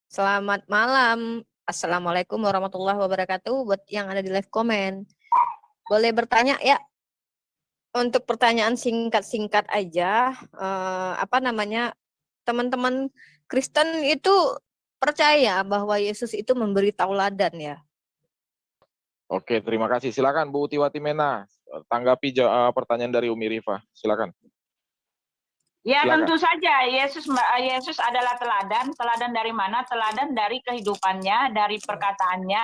Selamat malam. Assalamualaikum warahmatullahi wabarakatuh. Buat yang ada di live komen, boleh bertanya ya. Untuk pertanyaan singkat-singkat aja, teman-teman Kristen itu percaya bahwa Yesus itu memberi tauladan ya? Oke, terima kasih. Silakan Bu Tiwati Mena, tanggapi pertanyaan dari Umi Rifa. Silakan. Ya, Silakan. tentu saja Yesus adalah teladan. Teladan dari mana? Teladan dari kehidupannya, dari perkataannya,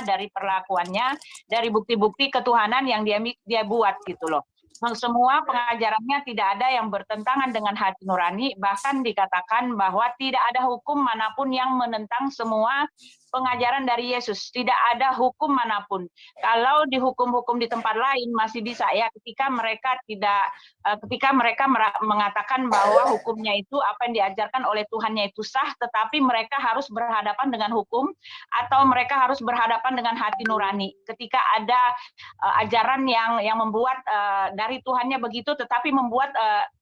dari perlakuannya, dari bukti-bukti ketuhanan yang dia buat gitu loh. Semua pengajarannya tidak ada yang bertentangan dengan hati nurani, bahkan dikatakan bahwa tidak ada hukum manapun yang menentang semua pengajaran dari Yesus. Tidak ada hukum manapun. Kalau dihukum-hukum di tempat lain masih bisa ya, ketika mereka mengatakan bahwa hukumnya itu apa yang diajarkan oleh Tuhannya itu sah, tetapi mereka harus berhadapan dengan hukum atau mereka harus berhadapan dengan hati nurani. Ketika ada ajaran yang membuat dari Tuhannya begitu, tetapi membuat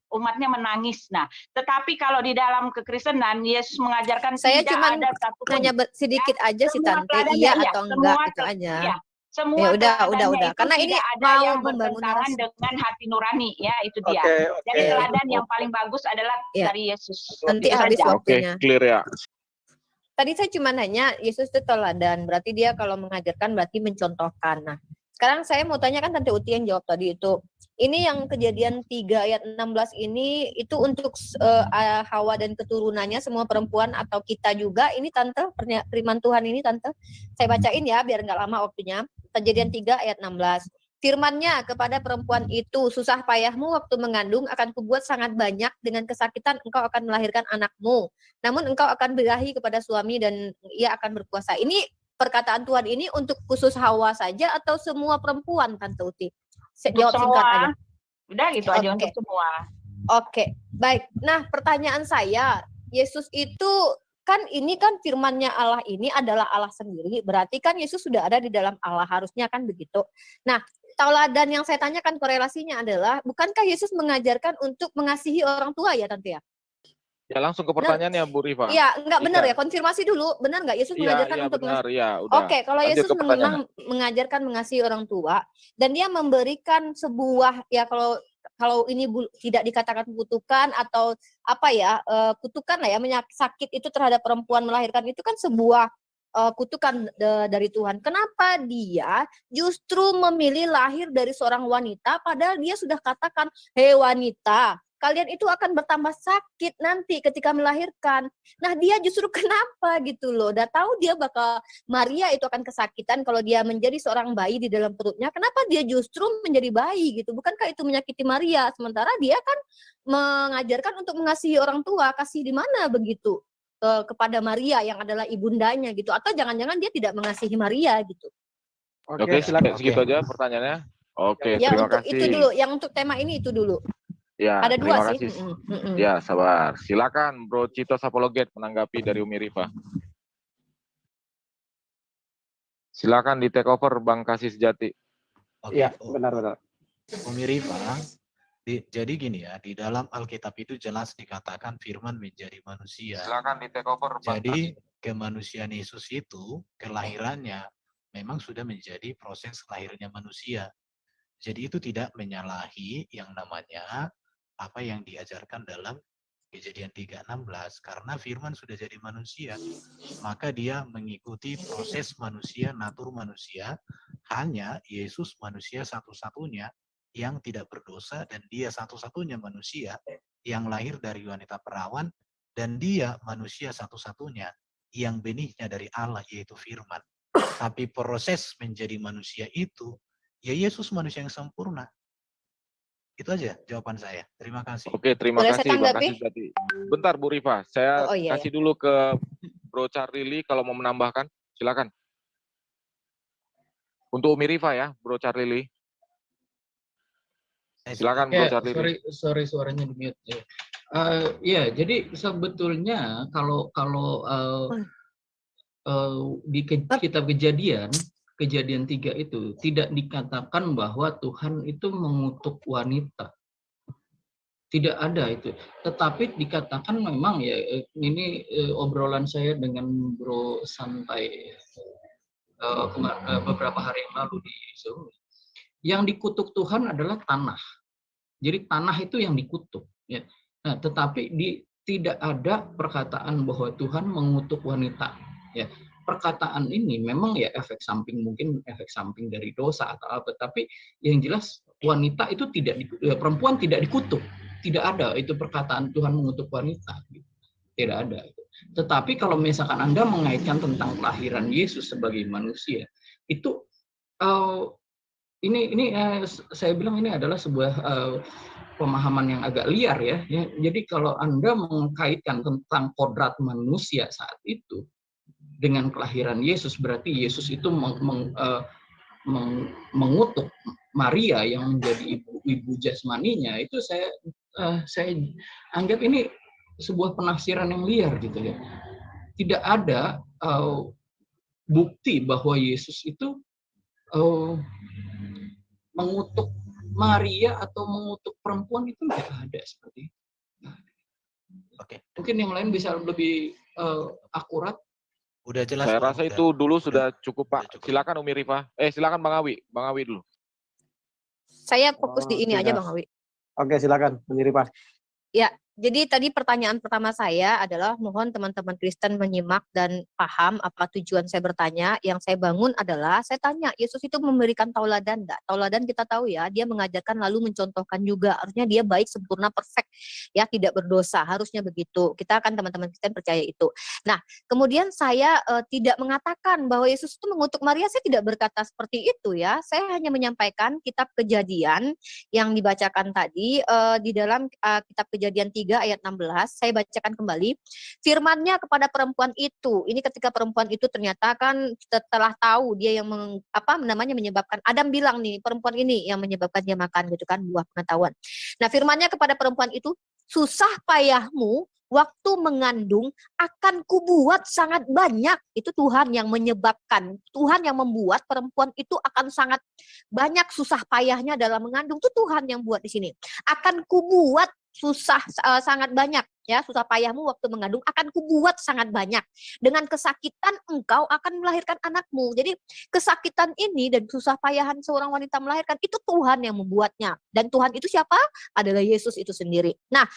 umatnya menangis. Nah, tetapi kalau di dalam kekristenan, Yesus mengajarkan Saya tidak cuman ada satupun. nanya sedikit aja sih Tante, teladan iya ya, atau enggak itu aja. Ya, semua Ya udah. teladannya itu Karena ini tidak ada mau yang membangun bertentangan narasi. dengan hati nurani, ya itu dia. Oke. Jadi teladan yang paling bagus adalah Ya. dari Yesus. Nanti Itu habis saja. waktunya. Oke, clear ya. Tadi saya cuma nanya, Yesus itu teladan, berarti dia kalau mengajarkan berarti mencontohkan. Nah, sekarang saya mau tanya kan Tante Uti yang jawab tadi itu. Ini yang Kejadian 3 ayat 16 ini itu untuk Hawa dan keturunannya, semua perempuan atau kita juga. Ini Tante, firman Tuhan ini Tante. Saya bacain ya biar nggak lama waktunya. Kejadian 3 ayat 16. Firman-Nya kepada perempuan itu, susah payahmu waktu mengandung akan kubuat sangat banyak, dengan kesakitan engkau akan melahirkan anakmu. Namun engkau akan berahi kepada suami dan ia akan berkuasa. Ini perkataan Tuhan ini untuk khusus Hawa saja atau semua perempuan, Tante Uti? Jawab singkat aja. Udah gitu aja untuk semua. Oke, baik. Nah, pertanyaan saya, Yesus itu kan ini kan firman-Nya Allah ini adalah Allah sendiri, berarti kan Yesus sudah ada di dalam Allah, harusnya kan begitu. Nah, tauladan yang saya tanyakan korelasinya adalah, bukankah Yesus mengajarkan untuk mengasihi orang tua ya, Tante ya? Ya langsung ke pertanyaannya Bu Rifa. Iya, enggak benar ya, konfirmasi dulu. Benar enggak Yesus mengajarkan untuk benar, Oke, kalau Yesus memang mengajarkan mengasihi orang tua dan dia memberikan sebuah ya kalau ini tidak dikatakan kutukan atau apa ya, kutukan lah ya, sakit itu terhadap perempuan melahirkan itu kan sebuah kutukan dari Tuhan. Kenapa dia justru memilih lahir dari seorang wanita padahal dia sudah katakan, "Hei wanita, kalian itu akan bertambah sakit nanti ketika melahirkan." Nah, dia justru kenapa gitu loh. Udah tahu dia bakal Maria itu akan kesakitan kalau dia menjadi seorang bayi di dalam perutnya. Kenapa dia justru menjadi bayi gitu? Bukankah itu menyakiti Maria? Sementara dia kan mengajarkan untuk mengasihi orang tua. Kasih di mana begitu? Kepada Maria yang adalah ibundanya gitu, atau jangan-jangan dia tidak mengasihi Maria gitu. Oke, segitu aja pertanyaannya. Oke, ya, terima untuk kasih. Itu dulu, yang untuk tema ini itu dulu. Ya, ada dua sih. Kasih. Ya, sabar. Silakan Bro Cito Sapologet menanggapi dari Umi Rifa. Silakan di take over Bang Kasih Sejati. Iya, benar. Umi Rifa, jadi gini ya, di dalam Alkitab itu jelas dikatakan firman menjadi manusia. Silakan di take over Bang. Jadi kemanusiaan Yesus itu, kelahirannya memang sudah menjadi proses lahirnya manusia. Jadi itu tidak menyalahi yang namanya apa yang diajarkan dalam Kejadian 3:16, karena firman sudah jadi manusia, maka dia mengikuti proses manusia, natur manusia. Hanya Yesus manusia satu-satunya yang tidak berdosa, dan dia satu-satunya manusia yang lahir dari wanita perawan, dan dia manusia satu-satunya yang benihnya dari Allah, yaitu firman. Tapi proses menjadi manusia itu, ya Yesus manusia yang sempurna. Itu aja jawaban saya. Terima kasih. Oke, terima Boleh kasih saya Bang tanggapi? Kasih Sejati. Bentar Bu Rifa, saya kasih dulu ke Bro Charlie kalau mau menambahkan. Silakan. Untuk Umi Rifa ya, Bro Charlie. Silakan Bro Charlie. Sorry suaranya di mute. Ya, jadi sebetulnya kalau di kitab Kejadian 3 itu tidak dikatakan bahwa Tuhan itu mengutuk wanita. Tidak ada itu. Tetapi dikatakan memang ya, ini obrolan saya dengan Bro Santai beberapa hari yang lalu di Zoom. Yang dikutuk Tuhan adalah tanah. Jadi tanah itu yang dikutuk. Ya. Nah, tetapi tidak ada perkataan bahwa Tuhan mengutuk wanita. Ya. Perkataan ini memang ya efek samping, mungkin efek samping dari dosa atau apa. Tapi yang jelas wanita itu perempuan tidak dikutuk. Tidak ada itu perkataan Tuhan mengutuk wanita. Tidak ada. Tetapi kalau misalkan Anda mengaitkan tentang kelahiran Yesus sebagai manusia, itu ini saya bilang ini adalah sebuah pemahaman yang agak liar ya. Jadi kalau Anda mengkaitkan tentang kodrat manusia saat itu dengan kelahiran Yesus, berarti Yesus itu mengutuk Maria yang menjadi ibu jasmaninya. Itu saya anggap ini sebuah penafsiran yang liar gitu ya. Tidak ada bukti bahwa Yesus itu mengutuk Maria atau mengutuk perempuan, itu tidak ada seperti itu. Oke. Mungkin yang lain bisa lebih akurat. Udah jelas. Saya rasa itu dulu sudah cukup, Pak. Cukup. Silakan Umi Rifa. Silakan Bang Awi. Bang Awi dulu. Saya fokus di ini aja, Bang Awi. Oke, silakan, Umi Rifa. Ya, jadi tadi pertanyaan pertama saya adalah mohon teman-teman Kristen menyimak dan paham apa tujuan saya bertanya. Yang saya bangun adalah saya tanya, Yesus itu memberikan tauladan enggak? Tauladan kita tahu ya, dia mengajarkan lalu mencontohkan juga. Harusnya dia baik, sempurna, perfect, ya, tidak berdosa. Harusnya begitu. Kita akan teman-teman Kristen percaya itu. Nah, kemudian saya tidak mengatakan bahwa Yesus itu mengutuk Maria. Saya tidak berkata seperti itu ya. Saya hanya menyampaikan kitab Kejadian yang dibacakan tadi di dalam kitab Kejadian 3 ayat 16, saya bacakan kembali. Firman-Nya kepada perempuan itu, ini ketika perempuan itu ternyata kan setelah tahu dia yang menyebabkan, Adam bilang nih, perempuan ini yang menyebabkan dia makan gitu kan, buah pengetahuan. Nah, firman-Nya kepada perempuan itu, susah payahmu waktu mengandung akan kubuat sangat banyak. Itu Tuhan yang menyebabkan, Tuhan yang membuat perempuan itu akan sangat banyak susah payahnya dalam mengandung. Itu Tuhan yang buat di sini. Akan kubuat sangat banyak, ya, susah payahmu waktu mengandung akan kubuat sangat banyak. Dengan kesakitan engkau akan melahirkan anakmu. Jadi kesakitan ini dan susah payahan seorang wanita melahirkan itu Tuhan yang membuatnya. Dan Tuhan itu siapa? Adalah Yesus itu sendiri. Nah,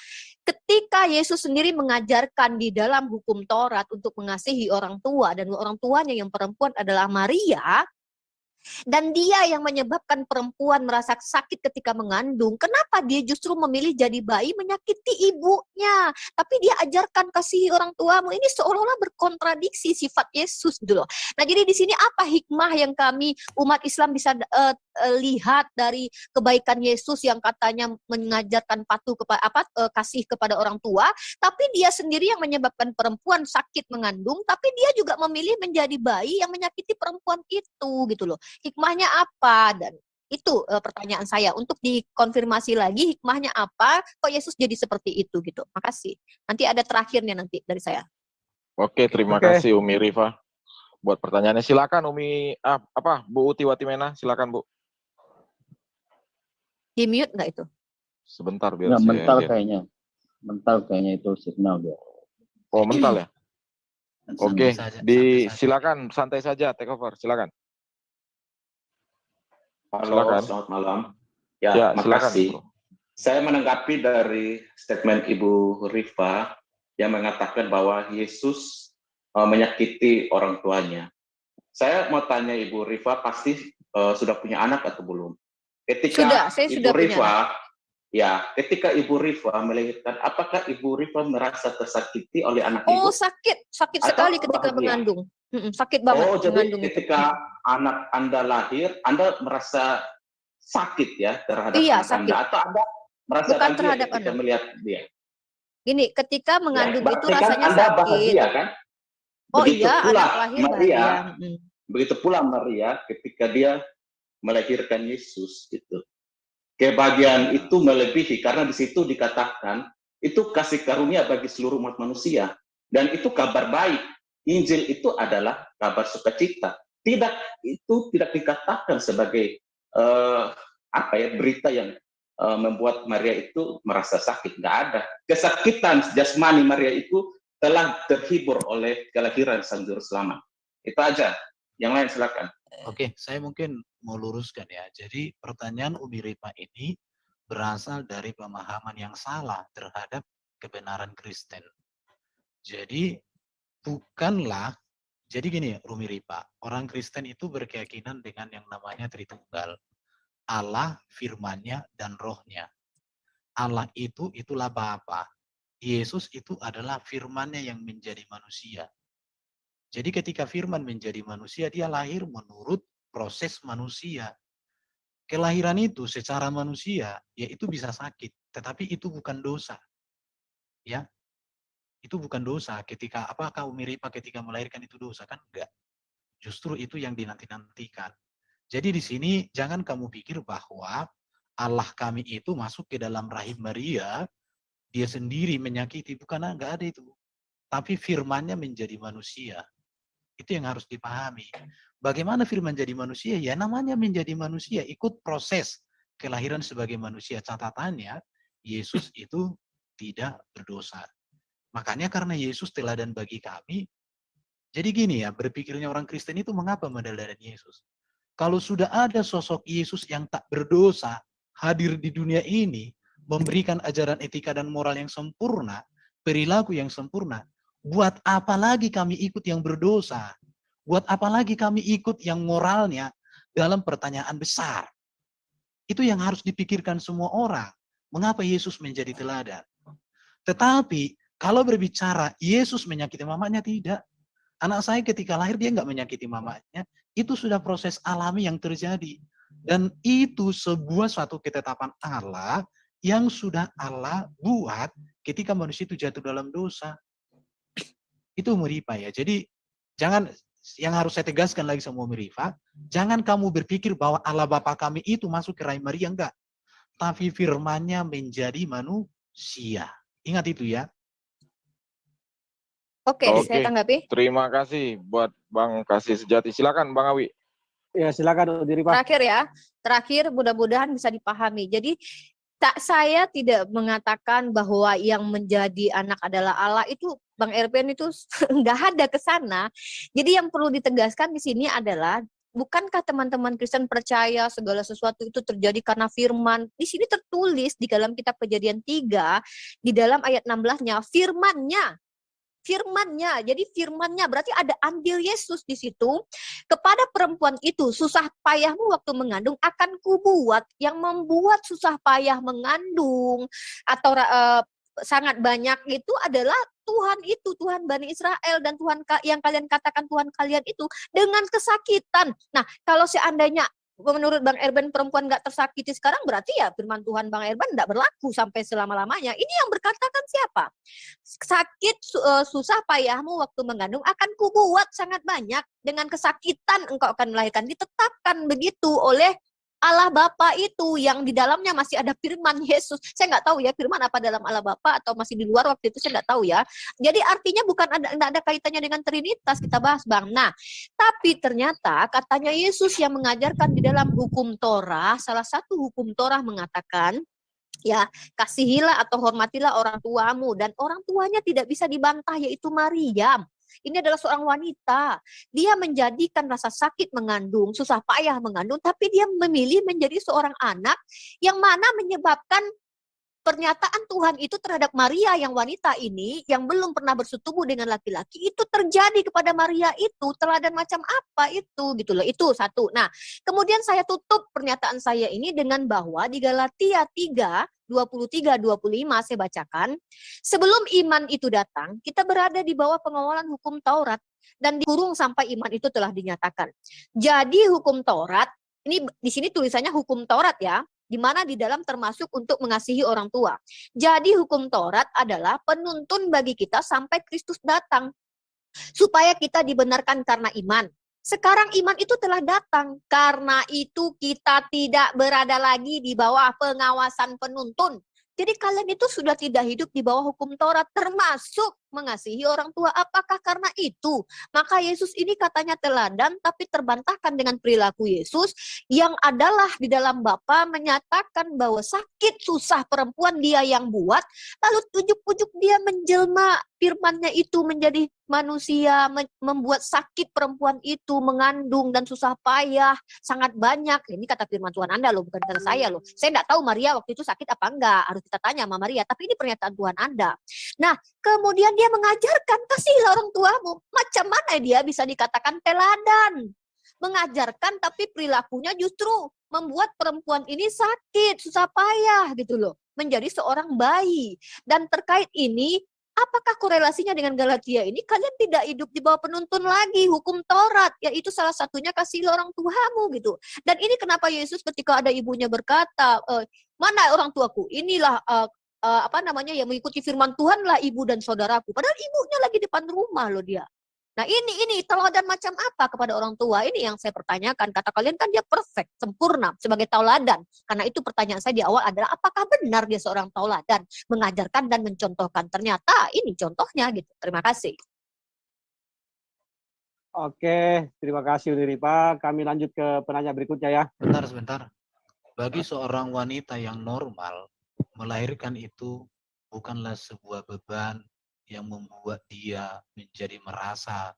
ketika Yesus sendiri mengajarkan di dalam hukum Taurat untuk mengasihi orang tua, dan orang tuanya yang perempuan adalah Maria, dan dia yang menyebabkan perempuan merasa sakit ketika mengandung. Kenapa dia justru memilih jadi bayi menyakiti ibunya? Tapi dia ajarkan kasihi orang tuamu. Ini seolah-olah berkontradiksi sifat Yesus gitu loh. Nah, jadi di sini apa hikmah yang kami umat Islam bisa lihat dari kebaikan Yesus yang katanya mengajarkan patuh kepada kasih kepada orang tua, tapi dia sendiri yang menyebabkan perempuan sakit mengandung, tapi dia juga memilih menjadi bayi yang menyakiti perempuan itu gitu loh. Hikmahnya apa? Dan itu pertanyaan saya untuk dikonfirmasi lagi, hikmahnya apa kok Yesus jadi seperti itu gitu. Makasih. Nanti ada terakhirnya nanti dari saya. Oke, terima kasih Umi Rifa buat pertanyaannya. Silakan Umi Bu Uti Watimena, silakan Bu. Di mute nggak itu? Sebentar biar saya mental lihat. kayaknya. Mental kayaknya itu signal dia. Oh, mental ya? Oke, silakan santai saja, take over, silakan. Halo, silakan. Selamat malam. Ya, makasih. Silakan, saya menanggapi dari statement Ibu Rifa yang mengatakan bahwa Yesus menyakiti orang tuanya. Saya mau tanya Ibu Rifa, pasti sudah punya anak atau belum? Ketika ketika Ibu Rifa melahirkan, apakah Ibu Rifa merasa tersakiti oleh anak Ibu? Oh, sakit sekali ketika mengandung. Sakit banget. Oh, jadi ketika anak Anda lahir, Anda merasa sakit ya terhadap anak sakit. Anda, atau Anda merasa terhadap ketika anak melihat dia? Gini, ketika mengandung itu kan rasanya Anda sakit. Bahagia, kan? Oh begitu iya, pula anak lahir Maria, bahagia. Begitu pula Maria ketika dia melahirkan Yesus itu. Kebahagiaan itu melebihi, karena di situ dikatakan itu kasih karunia bagi seluruh umat manusia, dan itu kabar baik. Injil itu adalah kabar sukacita. Itu tidak dikatakan sebagai berita yang membuat Maria itu merasa sakit. Nggak ada. Kesakitan jasmani Maria itu telah terhibur oleh kelahiran Sang Juru Selamat. Itu aja. Yang lain silakan. Oke, saya mungkin mau luruskan ya. Jadi pertanyaan Umi Ripa ini berasal dari pemahaman yang salah terhadap kebenaran Kristen. Jadi bukanlah, jadi gini Umi Ripa, orang Kristen itu berkeyakinan dengan yang namanya Tritunggal. Allah, firman-Nya, dan rohnya. Allah itulah Bapa. Yesus itu adalah firman-Nya yang menjadi manusia. Jadi ketika firman menjadi manusia, dia lahir menurut proses manusia. Kelahiran itu secara manusia, ya itu bisa sakit, tetapi itu bukan dosa. Ya, itu bukan dosa. Ketika apakah Umi Ripa ketika melahirkan itu dosa? Kan enggak. Justru itu yang dinanti-nantikan. Jadi di sini jangan kamu pikir bahwa Allah kami itu masuk ke dalam rahim Maria, dia sendiri menyakiti, bukan, enggak ada itu. Tapi firman-Nya menjadi manusia. Itu yang harus dipahami. Bagaimana firman jadi manusia? Ya namanya menjadi manusia, ikut proses kelahiran sebagai manusia. Catatannya, Yesus itu tidak berdosa. Makanya karena Yesus teladan bagi kami, jadi gini ya, berpikirnya orang Kristen itu mengapa meneladani Yesus? Kalau sudah ada sosok Yesus yang tak berdosa, hadir di dunia ini, memberikan ajaran etika dan moral yang sempurna, perilaku yang sempurna, buat apa lagi kami ikut yang berdosa? Buat apa lagi kami ikut yang moralnya dalam pertanyaan besar? Itu yang harus dipikirkan semua orang. Mengapa Yesus menjadi teladan? Tetapi kalau berbicara Yesus menyakiti mamanya, tidak. Anak saya ketika lahir dia nggak menyakiti mamanya. Itu sudah proses alami yang terjadi. Dan itu sebuah suatu ketetapan Allah yang sudah Allah buat ketika manusia itu jatuh dalam dosa. Itu Murifa ya. Jadi jangan, yang harus saya tegaskan lagi sama Murifa, jangan kamu berpikir bahwa Allah Bapa kami itu masuk ke rahim Maria, enggak. Tapi firman-Nya menjadi manusia. Ingat itu ya. Oke, saya tanggapi. Terima kasih buat Bang Kasih Sejati. Silakan Bang Awi. Ya, silakan Umi Rifa. Terakhir ya. Terakhir mudah-mudahan bisa dipahami. Jadi saya tidak mengatakan bahwa yang menjadi anak adalah Allah, itu Bang Erben itu nggak ada ke sana. Jadi yang perlu ditegaskan di sini adalah, bukankah teman-teman Kristen percaya segala sesuatu itu terjadi karena firman? Di sini tertulis di dalam kitab Kejadian 3, di dalam ayat 16-nya, firman-Nya. Jadi firman-Nya berarti ada andil Yesus di situ. Kepada perempuan itu, susah payahmu waktu mengandung akan kubuat. Yang membuat susah payah mengandung atau sangat banyak itu adalah Tuhan itu, Tuhan Bani Israel, dan Tuhan yang kalian katakan Tuhan kalian itu dengan kesakitan. Nah, kalau seandainya menurut Bang Erben perempuan nggak tersakiti sekarang, berarti ya firman Tuhan Bang Erben nggak berlaku sampai selama-lamanya. Ini yang berkatakan siapa? Sakit susah payahmu waktu mengandung akan kubuat sangat banyak, dengan kesakitan engkau akan melahirkan. Ditetapkan begitu oleh Allah Bapa itu, yang di dalamnya masih ada firman Yesus. Saya nggak tahu ya firman apa dalam Allah Bapa atau masih di luar waktu itu, saya nggak tahu ya. Jadi artinya bukan ada kaitannya dengan Trinitas kita bahas Bang. Nah, tapi ternyata katanya Yesus yang mengajarkan di dalam hukum Torah, salah satu hukum Torah mengatakan, ya, kasihilah atau hormatilah orang tuamu, dan orang tuanya tidak bisa dibantah, yaitu Maryam. Ini adalah seorang wanita. Dia menjadikan rasa sakit mengandung, susah payah mengandung, tapi dia memilih menjadi seorang anak yang mana menyebabkan pernyataan Tuhan itu terhadap Maria yang wanita ini, yang belum pernah bersetubuh dengan laki-laki, itu terjadi kepada Maria itu. Teladan macam apa itu, gitu loh. Itu satu. Nah, kemudian saya tutup pernyataan saya ini dengan bahwa di Galatia 3, 23-25 saya bacakan, sebelum iman itu datang, kita berada di bawah pengawalan hukum Taurat dan dikurung sampai iman itu telah dinyatakan. Jadi hukum Taurat, ini di sini tulisannya hukum Taurat ya, di mana di dalam termasuk untuk mengasihi orang tua. Jadi hukum Taurat adalah penuntun bagi kita sampai Kristus datang, supaya kita dibenarkan karena iman. Sekarang iman itu telah datang, karena itu kita tidak berada lagi di bawah pengawasan penuntun. Jadi kalian itu sudah tidak hidup di bawah hukum Taurat, termasuk mengasihi orang tua. Apakah karena itu? Maka Yesus ini katanya teladan, tapi terbantahkan dengan perilaku Yesus yang adalah di dalam Bapa menyatakan bahwa sakit susah perempuan dia yang buat, lalu ujuk-ujuk dia menjelma firman-Nya itu menjadi manusia, membuat sakit perempuan itu, mengandung dan susah payah, sangat banyak. Ini kata firman Tuhan Anda loh, bukan kata saya loh. Saya enggak tahu Maria waktu itu sakit apa enggak, harus kita tanya sama Maria, tapi ini pernyataan Tuhan Anda. Nah, kemudian dia mengajarkan, kasihilah orang tuamu. Macam mana dia bisa dikatakan teladan? Mengajarkan tapi perilakunya justru membuat perempuan ini sakit, susah payah gitu loh. Menjadi seorang bayi. Dan terkait ini, apakah korelasinya dengan Galatia ini? Kalian tidak hidup di bawah penuntun lagi, hukum Taurat, yaitu salah satunya kasihilah orang tuamu gitu. Dan ini kenapa Yesus ketika ada ibunya berkata, mana orang tuaku? Inilah yang mengikuti firman Tuhan lah ibu dan saudaraku. Padahal ibunya lagi depan rumah loh dia. Nah ini teladan macam apa kepada orang tua? Ini yang saya pertanyakan. Kata kalian kan dia perfect, sempurna sebagai tauladan. Karena itu pertanyaan saya di awal adalah apakah benar dia seorang tauladan, mengajarkan dan mencontohkan? Ternyata ini contohnya gitu. Terima kasih. Oke, terima kasih Uniripa. Kami lanjut ke penanya berikutnya ya. Sebentar. Bagi seorang wanita yang normal, melahirkan itu bukanlah sebuah beban yang membuat dia menjadi merasa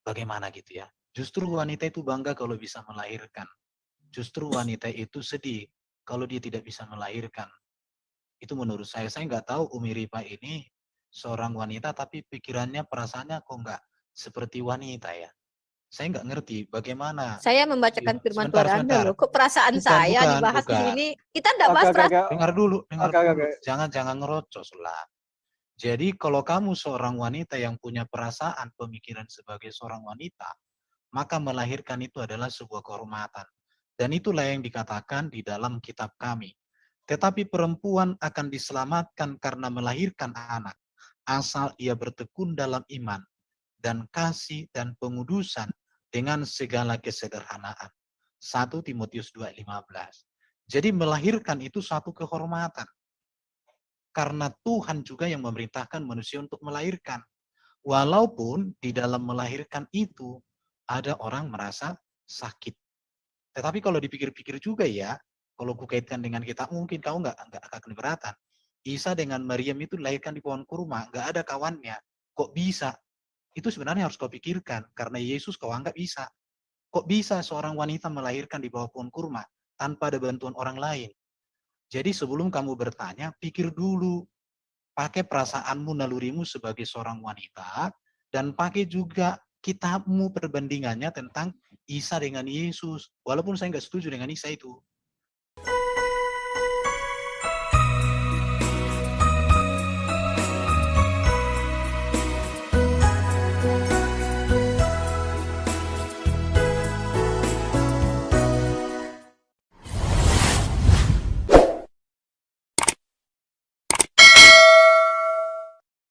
bagaimana gitu ya. Justru wanita itu bangga kalau bisa melahirkan. Justru wanita itu sedih kalau dia tidak bisa melahirkan. Itu menurut saya nggak tahu Umi Ripa ini seorang wanita tapi pikirannya, perasaannya kok nggak seperti wanita ya. Saya nggak ngerti bagaimana. Saya membacakan firman Tuhan Anda loh. Kok perasaan saya dibahas di sini? Kita enggak bahas perasaan. Dengar dulu. Jangan ngerocos lah. Jadi kalau kamu seorang wanita yang punya perasaan, pemikiran sebagai seorang wanita, maka melahirkan itu adalah sebuah kehormatan. Dan itulah yang dikatakan di dalam kitab kami. Tetapi perempuan akan diselamatkan karena melahirkan anak, asal ia bertekun dalam iman, dan kasih dan pengudusan dengan segala kesederhanaan. 1 Timotius 2:15. Jadi melahirkan itu satu kehormatan. Karena Tuhan juga yang memerintahkan manusia untuk melahirkan. Walaupun di dalam melahirkan itu ada orang merasa sakit. Tetapi kalau dipikir-pikir juga ya, kalau kukaitkan dengan kita, mungkin kamu nggak akan keberatan. Isa dengan Maryam itu dilahirkan di pohon kurma, nggak ada kawannya. Kok bisa? Itu sebenarnya harus kau pikirkan, karena Yesus kau anggap bisa. Kok bisa seorang wanita melahirkan di bawah pohon kurma tanpa ada bantuan orang lain? Jadi sebelum kamu bertanya, pikir dulu. Pakai perasaanmu, nalurimu sebagai seorang wanita, dan pakai juga kitabmu perbandingannya tentang Isa dengan Yesus. Walaupun saya nggak setuju dengan Isa itu.